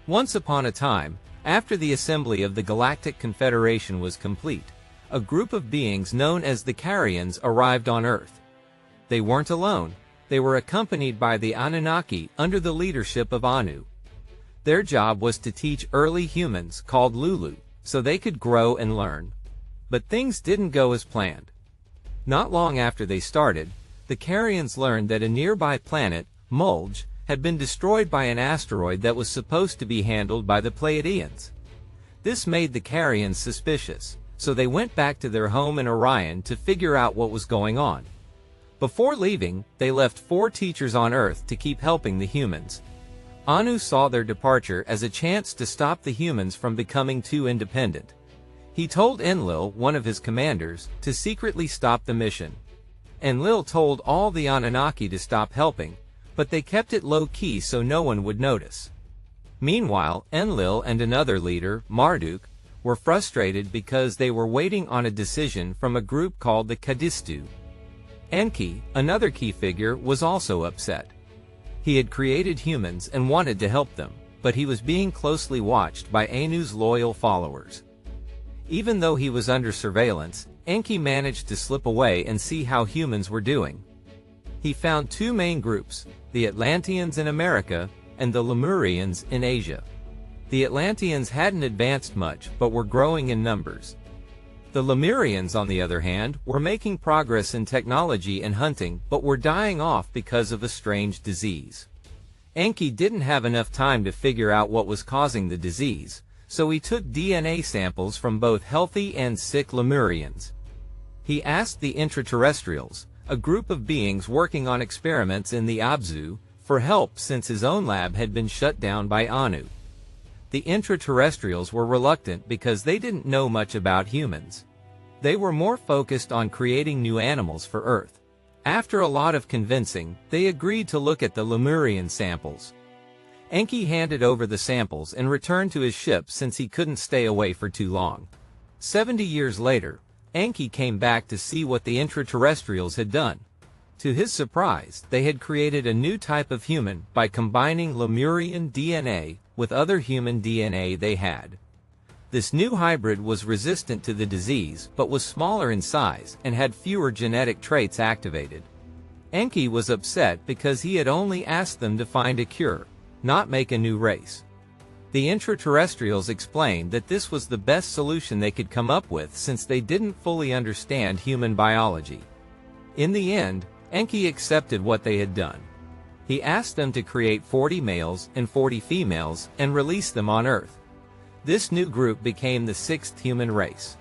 Once upon a time, after the assembly of the Galactic Confederation was complete, a group of beings known as the Carians arrived on Earth. They weren't alone. They were accompanied by the Anunnaki under the leadership of Anu. Their job was to teach early humans, called Lulu, so they could grow and learn. But things didn't go as planned. Not long after they started, the Carians learned that a nearby planet, Mulj, had been destroyed by an asteroid that was supposed to be handled by the Pleiadeans. This made the Carians suspicious, so they went back to their home in Orion to figure out what was going on. Before leaving, they left 4 teachers on Earth to keep helping the humans. Anu saw their departure as a chance to stop the humans from becoming too independent. He told Enlil, one of his commanders, to secretly stop the mission. Enlil told all the Anunnaki to stop helping, but they kept it low-key so no one would notice. Meanwhile, Enlil and another leader, Marduk, were frustrated because they were waiting on a decision from a group called the Kadistu. Enki, another key figure, was also upset. He had created humans and wanted to help them, but he was being closely watched by Anu's loyal followers. Even though he was under surveillance, Enki managed to slip away and see how humans were doing. He found 2 main groups, the Atlanteans in America and the Lemurians in Asia. The Atlanteans hadn't advanced much but were growing in numbers. The Lemurians, on the other hand, were making progress in technology and hunting but were dying off because of a strange disease. Enki didn't have enough time to figure out what was causing the disease, so he took DNA samples from both healthy and sick Lemurians. He asked the Extraterrestrials, a group of beings working on experiments in the Abzu, for help since his own lab had been shut down by Anu. The Extraterrestrials were reluctant because they didn't know much about humans. They were more focused on creating new animals for Earth. After a lot of convincing, they agreed to look at the Lemurian samples. Enki handed over the samples and returned to his ship since he couldn't stay away for too long. 70 years later, Enki came back to see what the Extraterrestrials had done. To his surprise, they had created a new type of human by combining Lemurian DNA with other human DNA they had. This new hybrid was resistant to the disease but was smaller in size and had fewer genetic traits activated. Enki was upset because he had only asked them to find a cure, not make a new race. The Extraterrestrials explained that this was the best solution they could come up with since they didn't fully understand human biology. In the end, Enki accepted what they had done. He asked them to create 40 males and 40 females and release them on Earth. This new group became the 6th human race.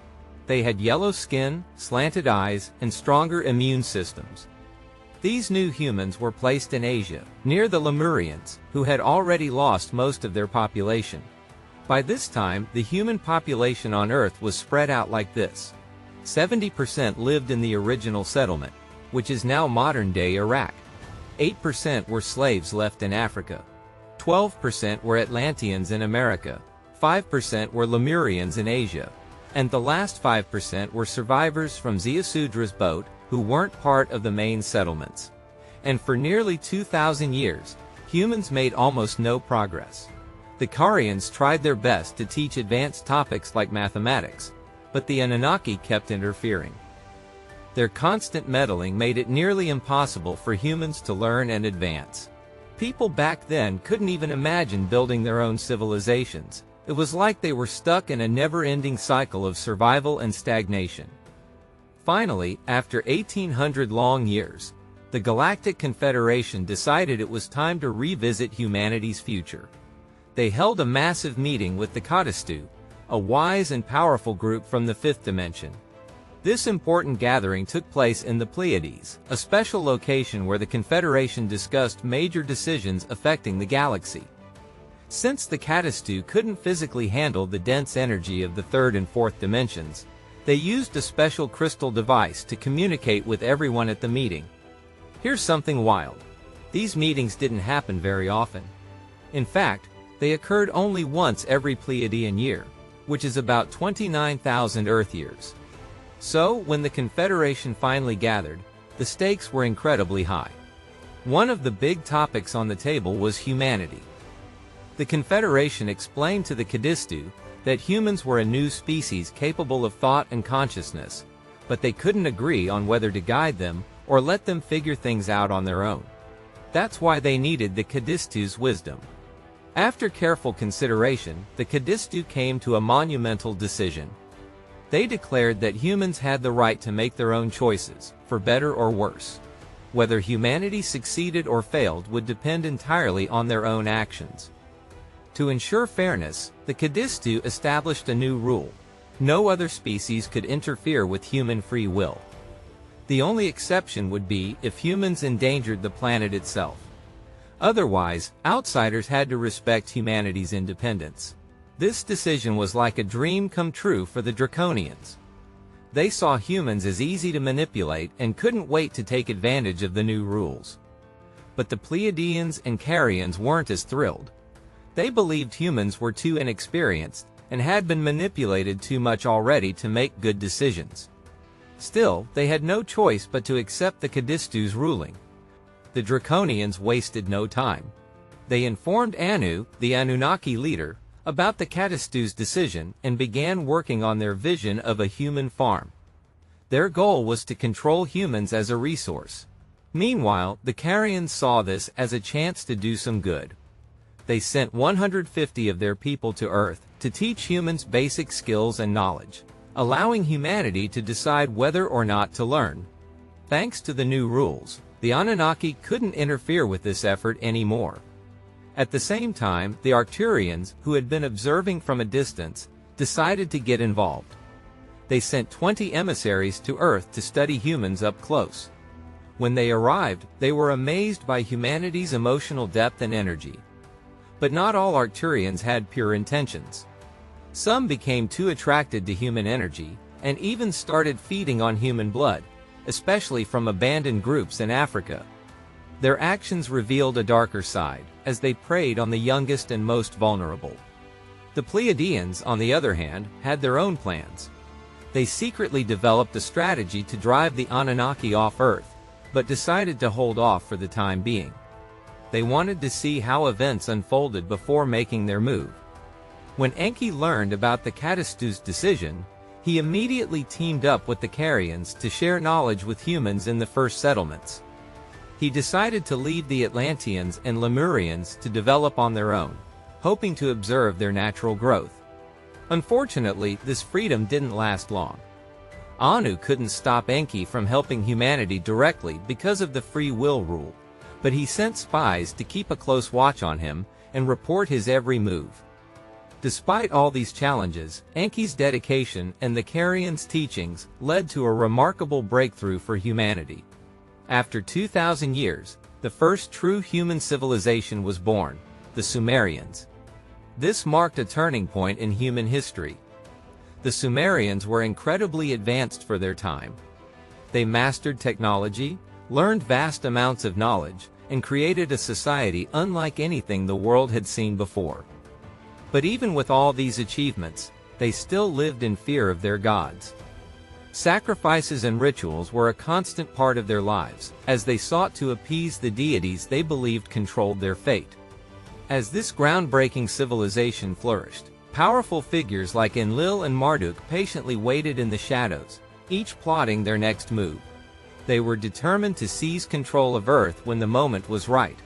They had yellow skin, slanted eyes, and stronger immune systems. These new humans were placed in Asia, near the Lemurians, who had already lost most of their population. By this time, the human population on Earth was spread out like this. 70% lived in the original settlement, which is now modern-day Iraq. 8% were slaves left in Africa. 12% were Atlanteans in America. 5% were Lemurians in Asia. And the last 5% were survivors from Ziusudra's boat, who weren't part of the main settlements. And for nearly 2,000 years, humans made almost no progress. The Carians tried their best to teach advanced topics like mathematics, but the Anunnaki kept interfering. Their constant meddling made it nearly impossible for humans to learn and advance. People back then couldn't even imagine building their own civilizations. It was like they were stuck in a never-ending cycle of survival and stagnation. Finally, after 1,800 long years, the Galactic Confederation decided it was time to revisit humanity's future. They held a massive meeting with the Kadistu, a wise and powerful group from the 5th dimension. This important gathering took place in the Pleiades, a special location where the Confederation discussed major decisions affecting the galaxy. Since the Kadistu couldn't physically handle the dense energy of the 3rd and 4th dimensions, they used a special crystal device to communicate with everyone at the meeting. Here's something wild. These meetings didn't happen very often. In fact, they occurred only once every Pleiadian year, which is about 29,000 Earth years. So, when the Confederation finally gathered, the stakes were incredibly high. One of the big topics on the table was humanity. The Confederation explained to the Kadistu that humans were a new species capable of thought and consciousness, but they couldn't agree on whether to guide them or let them figure things out on their own. That's why they needed the Kadistu's wisdom. After careful consideration, the Kadistu came to a monumental decision. They declared that humans had the right to make their own choices, for better or worse. Whether humanity succeeded or failed would depend entirely on their own actions. To ensure fairness, the Kadistu established a new rule. No other species could interfere with human free will. The only exception would be if humans endangered the planet itself. Otherwise, outsiders had to respect humanity's independence. This decision was like a dream come true for the Draconians. They saw humans as easy to manipulate and couldn't wait to take advantage of the new rules. But the Pleiadeans and Carians weren't as thrilled. They believed humans were too inexperienced and had been manipulated too much already to make good decisions. Still, they had no choice but to accept the Kadistu's ruling. The Draconians wasted no time. They informed Anu, the Anunnaki leader, about the Kadistu's decision and began working on their vision of a human farm. Their goal was to control humans as a resource. Meanwhile, the Carians saw this as a chance to do some good. They sent 150 of their people to Earth to teach humans basic skills and knowledge, allowing humanity to decide whether or not to learn. Thanks to the new rules, the Anunnaki couldn't interfere with this effort anymore. At the same time, the Arcturians, who had been observing from a distance, decided to get involved. They sent 20 emissaries to Earth to study humans up close. When they arrived, they were amazed by humanity's emotional depth and energy. But not all Arcturians had pure intentions. Some became too attracted to human energy, and even started feeding on human blood, especially from abandoned groups in Africa. Their actions revealed a darker side, as they preyed on the youngest and most vulnerable. The Pleiadeans, on the other hand, had their own plans. They secretly developed a strategy to drive the Anunnaki off Earth, but decided to hold off for the time being. They wanted to see how events unfolded before making their move. When Enki learned about the Kadistu's decision, he immediately teamed up with the Carians to share knowledge with humans in the first settlements. He decided to leave the Atlanteans and Lemurians to develop on their own, hoping to observe their natural growth. Unfortunately, this freedom didn't last long. Anu couldn't stop Enki from helping humanity directly because of the free will rule, but he sent spies to keep a close watch on him and report his every move. Despite all these challenges, Enki's dedication and the Carians' teachings led to a remarkable breakthrough for humanity. After 2,000 years, the first true human civilization was born, the Sumerians. This marked a turning point in human history. The Sumerians were incredibly advanced for their time. They mastered technology, learned vast amounts of knowledge, and created a society unlike anything the world had seen before. But even with all these achievements, they still lived in fear of their gods. Sacrifices and rituals were a constant part of their lives, as they sought to appease the deities they believed controlled their fate. As this groundbreaking civilization flourished, powerful figures like Enlil and Marduk patiently waited in the shadows, each plotting their next move. They were determined to seize control of Earth when the moment was right.